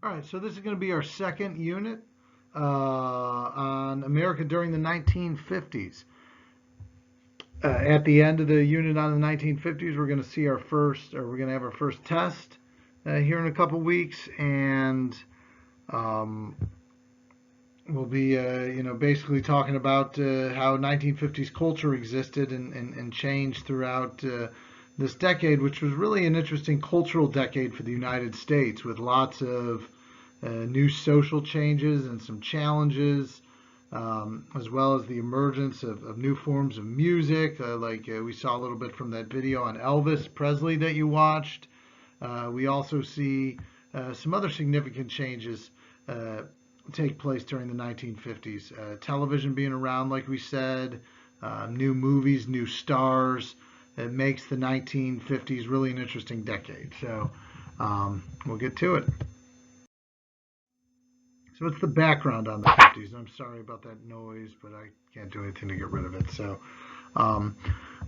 All right, so this is going to be our second unit on America during the 1950s. At the end of the unit on the 1950s, we're going to see we're going to have our first test here in a couple weeks, and um, we'll be, basically talking about how 1950s culture existed and changed throughout this decade, which was really an interesting cultural decade for the United States, with lots of new social changes and some challenges, as well as the emergence of new forms of music, like we saw a little bit from that video on Elvis Presley that you watched. We also see some other significant changes take place during the 1950s. Television being around, like we said, new movies, new stars. It makes the 1950s really an interesting decade. So we'll get to it. So it's the background on the 50s. I'm sorry about that noise, but I can't do anything to get rid of it. So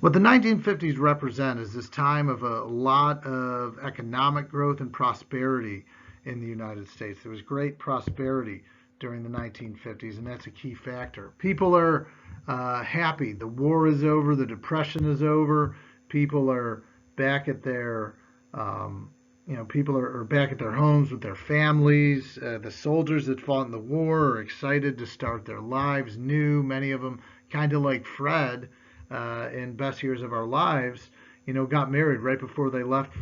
what the 1950s represent is this time of a lot of economic growth and prosperity in the United States. There was great prosperity during the 1950s, and that's a key factor. People are happy. The war is over. The Depression is over. People are back at their people are back at their homes with their families. The soldiers that fought in the war are excited to start their lives new. Many of them, kind of like Fred in Best Years of Our Lives, got married right before they left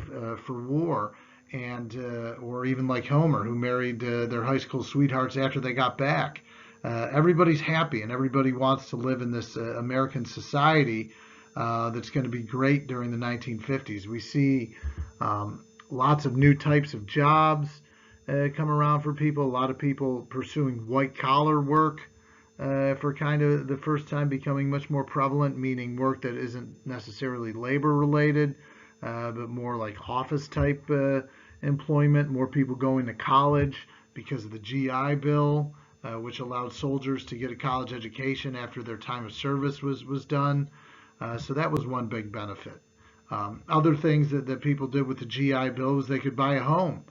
for war, and or even like Homer, who married their high school sweethearts after they got back. Everybody's happy, and everybody wants to live in this American society that's going to be great during the 1950s. We see lots of new types of jobs come around for people. A lot of people pursuing white collar work for kind of the first time becoming much more prevalent, meaning work that isn't necessarily labor related, but more like office type employment. More people going to college because of the GI Bill, which allowed soldiers to get a college education after their time of service was done. So that was one big benefit. Other things that people did with the GI Bill was they could buy a home,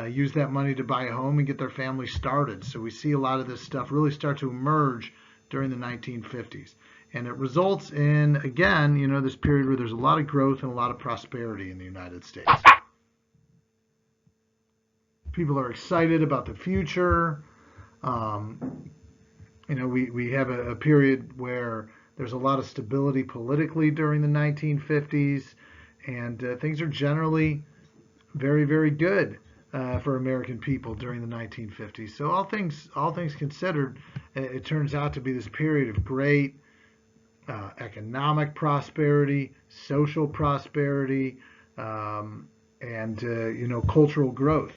use that money to buy a home and get their family started. So we see a lot of this stuff really start to emerge during the 1950s. And it results in, again, this period where there's a lot of growth and a lot of prosperity in the United States. People are excited about the future. We have a period where there's a lot of stability politically during the 1950s, and things are generally very, very good for American people during the 1950s. So all things considered, it turns out to be this period of great economic prosperity, social prosperity, and cultural growth.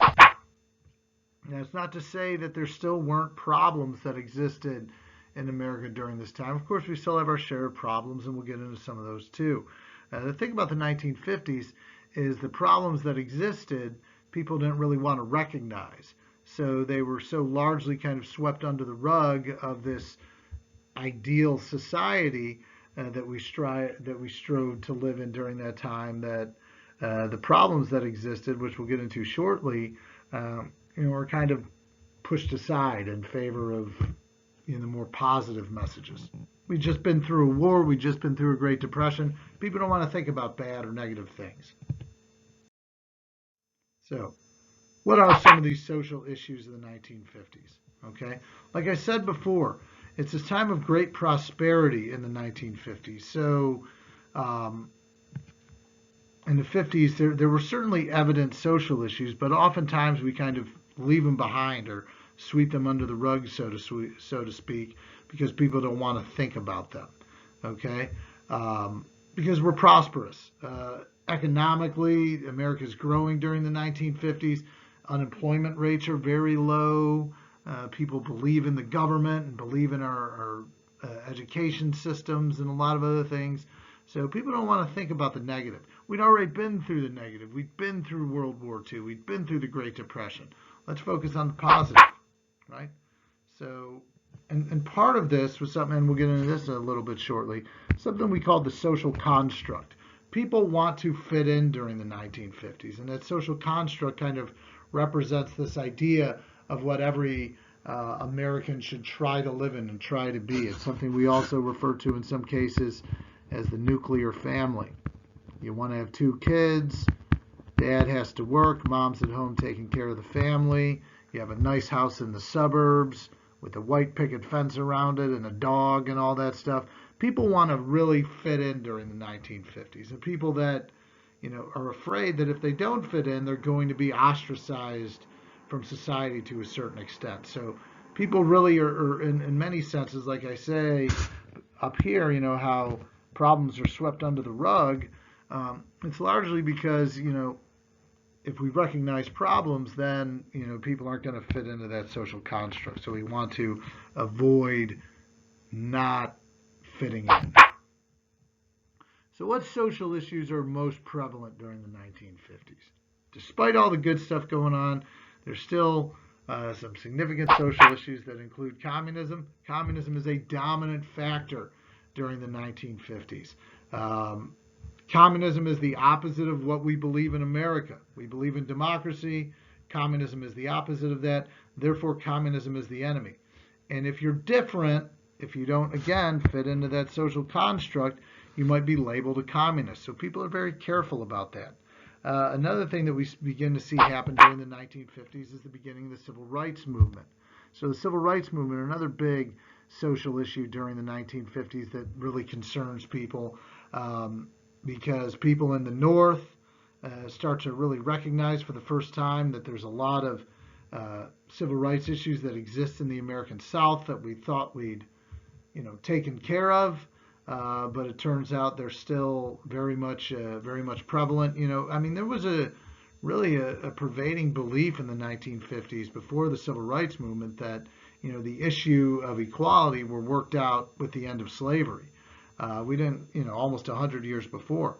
Now, it's not to say that there still weren't problems that existed in America during this time. Of course, we still have our share of problems, and we'll get into some of those too. The thing about the 1950s is the problems that existed, people didn't really want to recognize. So they were so largely kind of swept under the rug of this ideal society that we strove to live in during that time, that the problems that existed, which we'll get into shortly, are kind of pushed aside in favor of more positive messages. We've just been through a war. We've just been through a Great Depression. People don't want to think about bad or negative things. So, what are some of these social issues of the 1950s? Okay, like I said before, it's this time of great prosperity in the 1950s. So, in the 50s, there were certainly evident social issues, but oftentimes we kind of leave them behind or sweep them under the rug, so to speak, because people don't want to think about them. Okay, because we're prosperous economically. America's growing during the 1950s. Unemployment rates are very low. People believe in the government and believe in our education systems and a lot of other things. So people don't want to think about the negative. We'd already been through the negative. We'd been through World War II. We'd been through the Great Depression. Let's focus on the positive, right? So, and part of this was something, and we'll get into this a little bit shortly, something we called the social construct. People want to fit in during the 1950s, and that social construct kind of represents this idea of what every American should try to live in and try to be. It's something we also refer to in some cases as the nuclear family. You want to have 2 kids, dad has to work, mom's at home taking care of the family, you have a nice house in the suburbs with a white picket fence around it and a dog and all that stuff. People want to really fit in during the 1950s, and people that are afraid that if they don't fit in, they're going to be ostracized from society to a certain extent. So people really are in many senses, like I say up here, how problems are swept under the rug. It's largely because, if we recognize problems, then, people aren't going to fit into that social construct. So we want to avoid not fitting in. So what social issues are most prevalent during the 1950s? Despite all the good stuff going on, there's still some significant social issues that include communism. Communism is a dominant factor during the 1950s. Communism is the opposite of what we believe in America. We believe in democracy. Communism is the opposite of that. Therefore, communism is the enemy. And if you're different, if you don't, again, fit into that social construct, you might be labeled a communist. So people are very careful about that. Another thing that we begin to see happen during the 1950s is the beginning of the civil rights movement. So the civil rights movement, another big social issue during the 1950s that really concerns people, because people in the North start to really recognize for the first time that there's a lot of civil rights issues that exist in the American South that we thought we'd, taken care of. But it turns out they're still very much prevalent. There was really a pervading belief in the 1950s before the civil rights movement that, the issue of equality were worked out with the end of slavery. We didn't, almost 100 years before.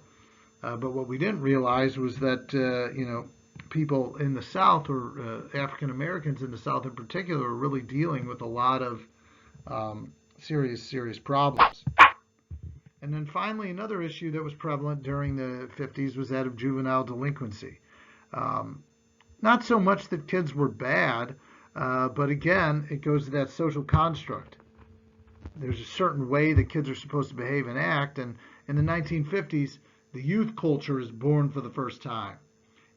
But what we didn't realize was that, people in the South, or African Americans in the South in particular, are really dealing with a lot of serious problems. And then finally, another issue that was prevalent during the 50s was that of juvenile delinquency. Not so much that kids were bad, but again, it goes to that social construct. There's a certain way that kids are supposed to behave and act, and in the 1950s, the youth culture is born for the first time.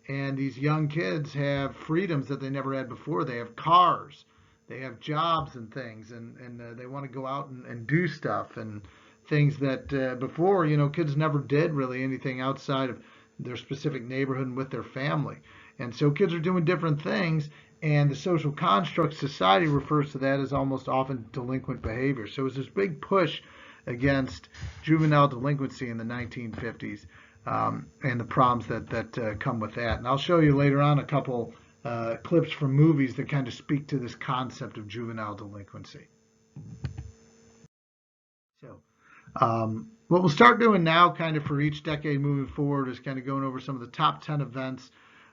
And these young kids have freedoms that they never had before. They have cars, they have jobs and things, and they want to go out and do stuff, and things that before, kids never did really anything outside of their specific neighborhood and with their family. And so kids are doing different things, and the social construct society refers to that as almost often delinquent behavior. So it was this big push against juvenile delinquency in the 1950s, and the problems that come with that. And I'll show you later on a couple clips from movies that kind of speak to this concept of juvenile delinquency. So what we'll start doing now kind of for each decade moving forward is kind of going over some of the top 10 events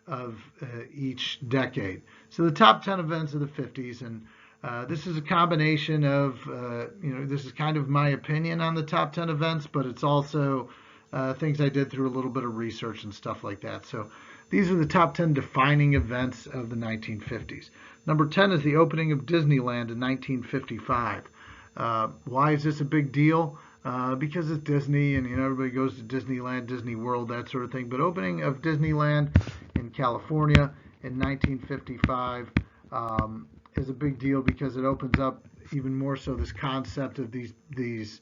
of each decade. So the top 10 events of the 50s, and this is a combination of, this is kind of my opinion on the top 10 events, but it's also things I did through a little bit of research and stuff like that. So these are the top 10 defining events of the 1950s. Number 10 is the opening of Disneyland in 1955. Why is this a big deal? Because it's Disney, and everybody goes to Disneyland, Disney World, that sort of thing. But opening of Disneyland in California in 1955 is a big deal because it opens up even more so this concept of these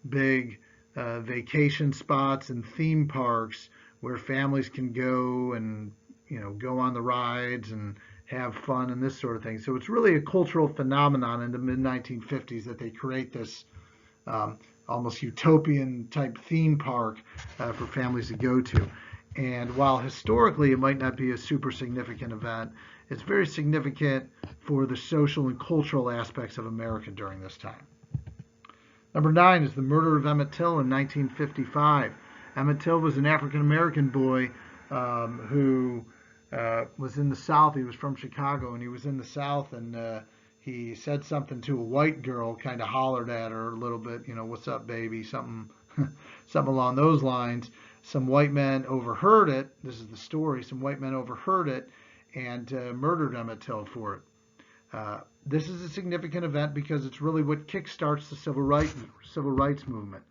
big vacation spots and theme parks where families can go and go on the rides and have fun and this sort of thing. So it's really a cultural phenomenon in the mid-1950s that they create this almost utopian type theme park for families to go to. And while historically it might not be a super significant event, it's very significant for the social and cultural aspects of America during this time. Number 9 is the murder of Emmett Till in 1955. Emmett Till was an African American boy who was in the South. He was from Chicago, and he was in the South, and he said something to a white girl, kind of hollered at her a little bit, what's up, baby, something along those lines. Some white men overheard it. This is the story. Some white men overheard it, and murdered Emmett Till for it. This is a significant event because it's really what kickstarts the civil rights movement.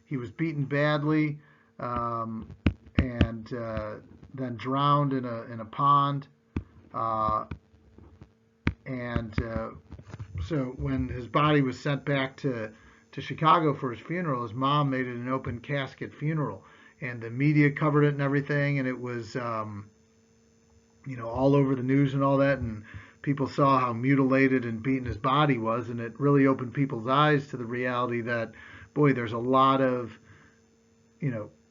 He was beaten badly and then drowned in a pond. So when his body was sent back to Chicago for his funeral, his mom made it an open casket funeral, and the media covered it and everything, and it was all over the news and all that, and people saw how mutilated and beaten his body was, and it really opened people's eyes to the reality that, boy, there's a lot of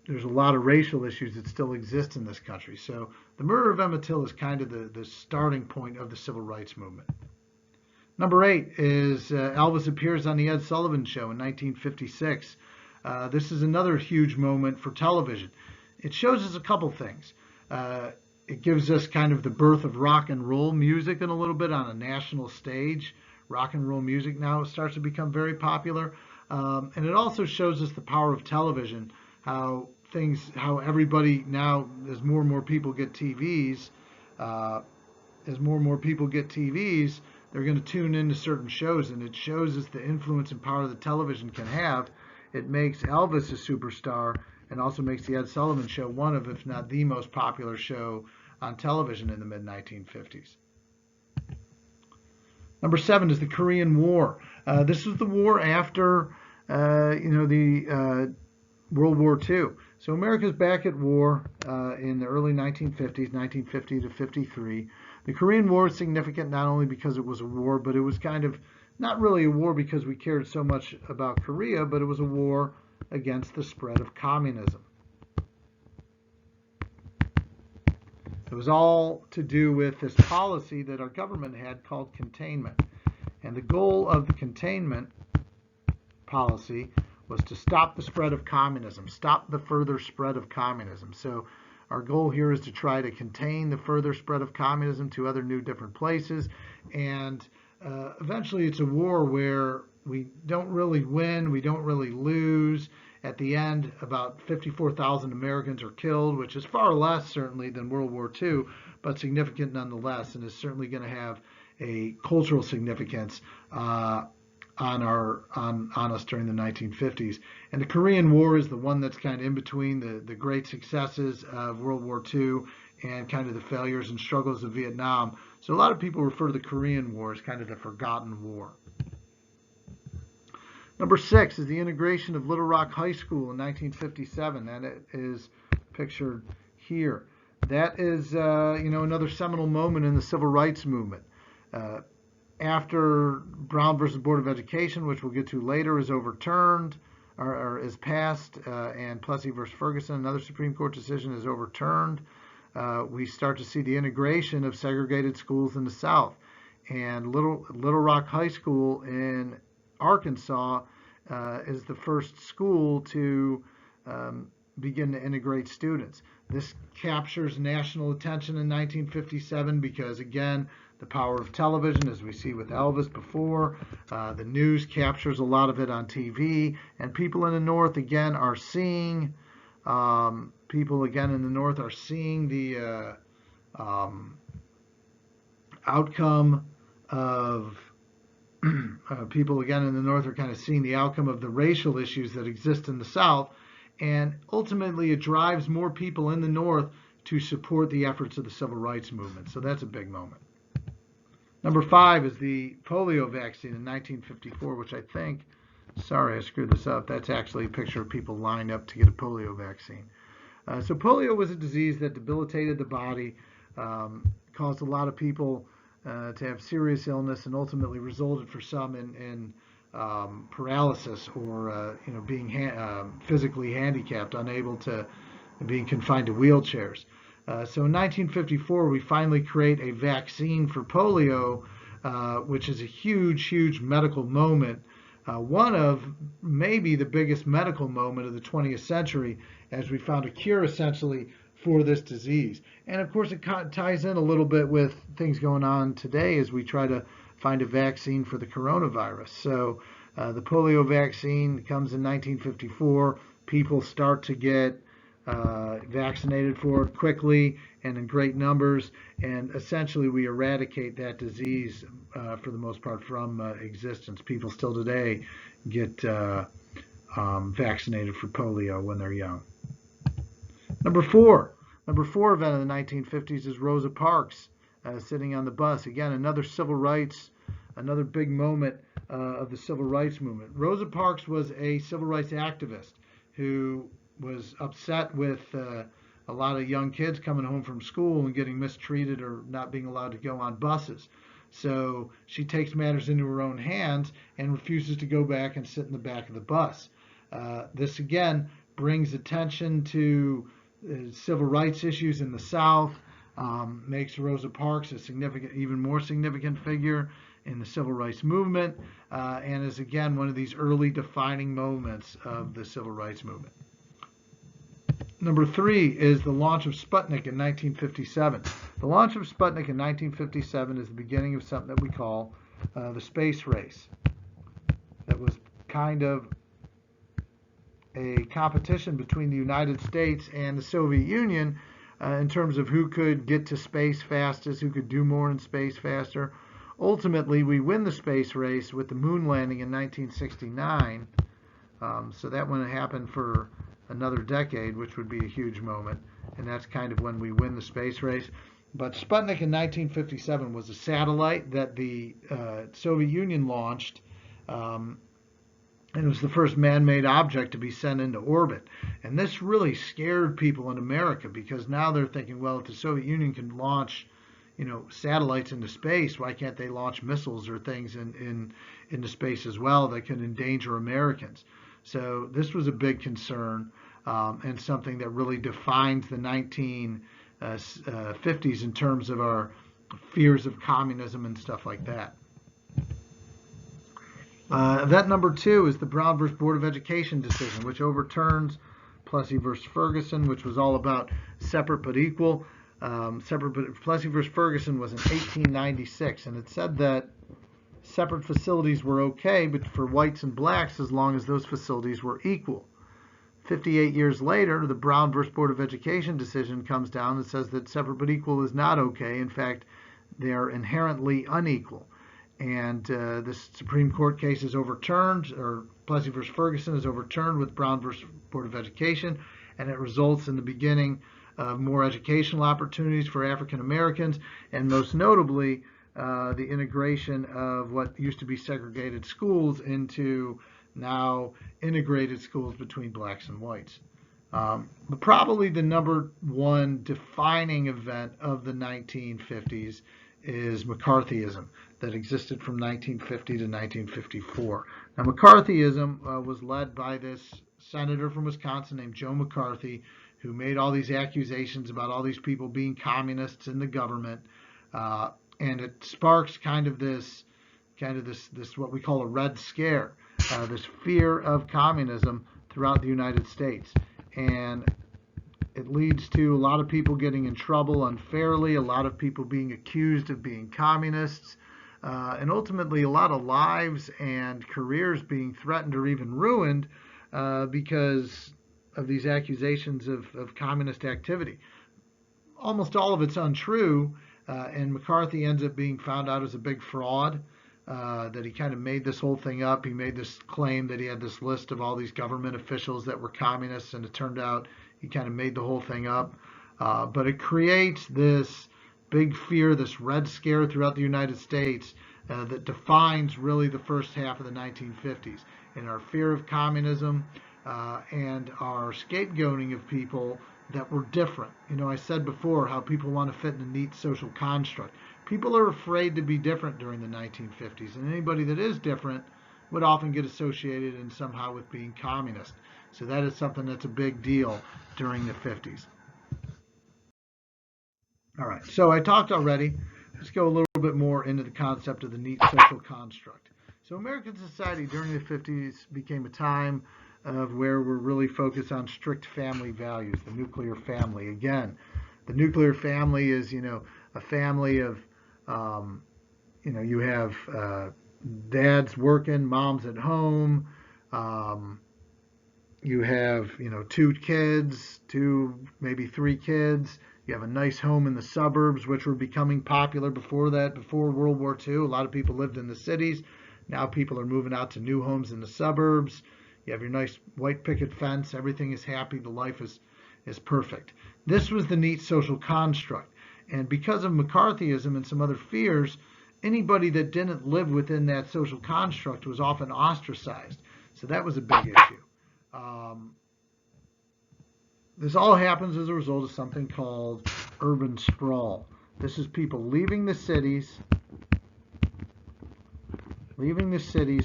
racial issues that still exist in this country. So the murder of Emmett Till is kind of the starting point of the civil rights movement. Number 8 is Elvis appears on the Ed Sullivan Show in 1956. This is another huge moment for television. It shows us a couple things. It gives us kind of the birth of rock and roll music in a little bit on a national stage. Rock and roll music now starts to become very popular. And it also shows us the power of television, how everybody now, as more and more people get TVs, they're going to tune into certain shows, and it shows us the influence and power that television can have. It makes Elvis a superstar and also makes the Ed Sullivan Show one of, if not the most popular show on television in the mid-1950s. Number 7 is the Korean War. This was the war after, the World War II. So America's back at war in the early 1950s, 1950 to 53. The Korean War is significant not only because it was a war, but it was kind of not really a war because we cared so much about Korea, but it was a war against the spread of communism. It was all to do with this policy that our government had called containment. And the goal of the containment policy was to stop the spread of communism, stop the further spread of communism. So our goal here is to try to contain the further spread of communism to other new different places. And eventually it's a war where we don't really win, we don't really lose. At the end, about 54,000 Americans are killed, which is far less certainly than World War II, but significant nonetheless, and is certainly going to have a cultural significance on us during the 1950s. And the Korean War is the one that's kind of in between the great successes of World War II and kind of the failures and struggles of Vietnam. So a lot of people refer to the Korean War as kind of the forgotten war. Number 6 is the integration of Little Rock High School in 1957, and it is pictured here. That is, another seminal moment in the civil rights movement. After Brown versus Board of Education, which we'll get to later, is overturned or is passed, and Plessy versus Ferguson, another Supreme Court decision, is overturned, we start to see the integration of segregated schools in the South. And Little Rock High School in Arkansas is the first school to begin to integrate students. This captures national attention in 1957 because, again, the power of television, as we see with Elvis before, the news captures a lot of it on TV, and people in the North, again, are seeing the outcome of people again in the North are kind of seeing the outcome of the racial issues that exist in the South, and ultimately it drives more people in the North to support the efforts of the civil rights movement. So that's a big moment. Number 5 is the polio vaccine in 1954, which I think, sorry, I screwed this up. That's actually a picture of people lined up to get a polio vaccine. So polio was a disease that debilitated the body, caused a lot of people to have serious illness, and ultimately resulted for some in paralysis or being physically handicapped, unable to being confined to wheelchairs. So in 1954, we finally create a vaccine for polio, which is a huge, huge medical moment. One of maybe the biggest medical moment of the 20th century, as we found a cure essentially for this disease. And of course, it ties in a little bit with things going on today as we try to find a vaccine for the coronavirus. So the polio vaccine comes in 1954. People start to get vaccinated for it quickly, and in great numbers, and essentially we eradicate that disease for the most part from existence. People still today get vaccinated for polio when they're young. Number four. Number four event of the 1950s is Rosa Parks sitting on the bus. Again, another civil rights, another big moment of the civil rights movement. Rosa Parks was a civil rights activist who was upset with a lot of young kids coming home from school and getting mistreated or not being allowed to go on buses. So she takes matters into her own hands and refuses to go back and sit in the back of the bus. This again brings attention to civil rights issues in the South, makes Rosa Parks a significant, even more significant figure in the civil rights movement, and is again one of these early defining moments of the civil rights movement. Number three is the launch of Sputnik in 1957. The launch of Sputnik in 1957 is the beginning of something that we call the space race. That was kind of a competition between the United States and the Soviet Union in terms of who could get to space fastest, who could do more in space faster. Ultimately, we win the space race with the moon landing in 1969. So that wouldn't happen for another decade, which would be a huge moment. And that's kind of when we win the space race. But Sputnik in 1957 was a satellite that the Soviet Union launched. And it was the first man-made object to be sent into orbit. And this really scared people in America because now they're thinking, well, if the Soviet Union can launch, satellites into space, why can't they launch missiles or things into space as well that can endanger Americans? So this was a big concern and something that really defines the 1950s in terms of our fears of communism and stuff like that. Event number two is the Brown versus Board of Education decision, which overturns Plessy versus Ferguson, which was all about separate but equal. Plessy versus Ferguson was in 1896, and it said that separate facilities were okay, but for whites and blacks as long as those facilities were equal. 58 years later, the Brown versus Board of Education decision comes down and says that separate but equal is not okay. In fact, they are inherently unequal. And this Supreme Court case is overturned, or Plessy versus Ferguson is overturned with Brown versus Board of Education, and it results in the beginning of more educational opportunities for African Americans, and most notably, the integration of what used to be segregated schools into now integrated schools between blacks and whites. But probably the number one defining event of the 1950s is McCarthyism that existed from 1950 to 1954. Now, McCarthyism was led by this senator from Wisconsin named Joe McCarthy, who made all these accusations about all these people being communists in the government, and it sparks kind of this what we call a Red Scare, this fear of communism throughout the United States, and it leads to a lot of people getting in trouble unfairly, a lot of people being accused of being communists, and ultimately a lot of lives and careers being threatened or even ruined because of these accusations of communist activity. Almost all of it's untrue, and McCarthy ends up being found out as a big fraud, that he kind of made this whole thing up. He made this claim that he had this list of all these government officials that were communists, and it turned out he kind of made the whole thing up. But it creates this big fear, this Red Scare throughout the United States that defines really the first half of the 1950s. And our fear of communism and our scapegoating of people that were different. I said before how people want to fit in a neat social construct. People are afraid to be different during the 1950s, and anybody that is different would often get associated in somehow with being communist. So that is something that's a big deal during the 50s. All right, so I talked already. Let's go a little bit more into the concept of the neat social construct. So American society during the 50s became a time of where we're really focused on strict family values, the nuclear family. Again, the nuclear family is, a family of, you have dads working, moms at home, you have, two kids, maybe three kids. You have a nice home in the suburbs, which were becoming popular before that, before World War II. A lot of people lived in the cities. Now people are moving out to new homes in the suburbs. You have your nice white picket fence. Everything is happy. The life is perfect. This was the neat social construct. And because of McCarthyism and some other fears, anybody that didn't live within that social construct was often ostracized. So that was a big issue. This all happens as a result of something called urban sprawl. This is people leaving the cities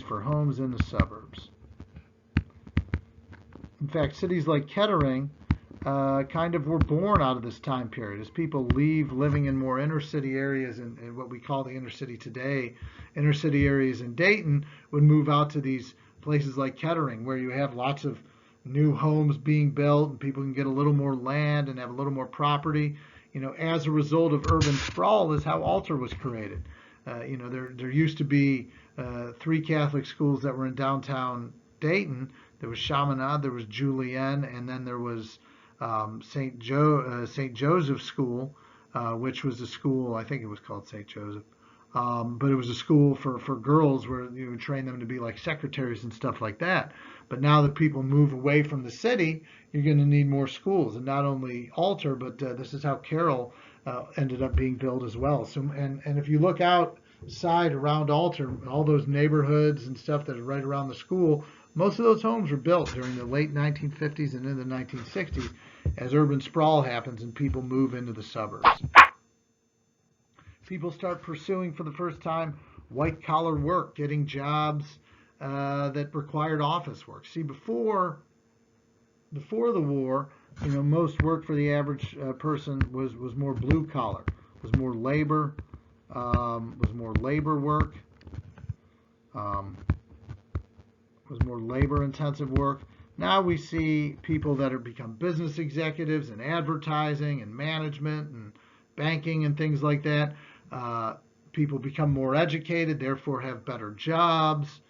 for homes in the suburbs. In fact, cities like Kettering kind of were born out of this time period as people leave living in more inner city areas and what we call the inner city today. Inner city areas in Dayton would move out to these places like Kettering, where you have lots of new homes being built and people can get a little more land and have a little more property. As a result of urban sprawl is how Alter was created. There used to be 3 Catholic schools that were in downtown Dayton. There was Chaminade, there was Julienne, and then there was St. Joseph's School, which was a school, I think it was called St. Joseph, but it was a school for girls where you would train them to be like secretaries and stuff like that. But now that people move away from the city, you're going to need more schools, and not only Alter, but this is how Carroll ended up being built as well. So, and if you look outside around Alter, all those neighborhoods and stuff that are right around the school, most of those homes were built during the late 1950s and in the 1960s as urban sprawl happens and people move into the suburbs. People start pursuing for the first time white-collar work, getting jobs that required office work. See, before the war, most work for the average person was more blue-collar, was more labor work, was more labor-intensive work. Now we see people that have become business executives in advertising and management and banking and things like that. People become more educated, therefore have better jobs.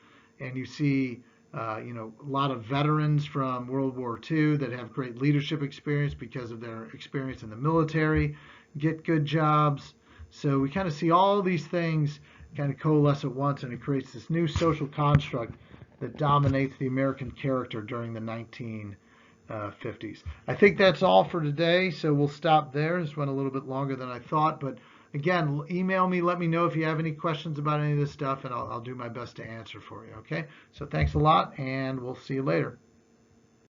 And you see, a lot of veterans from World War II that have great leadership experience because of their experience in the military, get good jobs. So we kind of see all these things kind of coalesce at once, and it creates this new social construct that dominates the American character during the 1950s. I think that's all for today, so we'll stop there. This went a little bit longer than I thought, but again, email me, let me know if you have any questions about any of this stuff, and I'll do my best to answer for you, okay? So thanks a lot, and we'll see you later.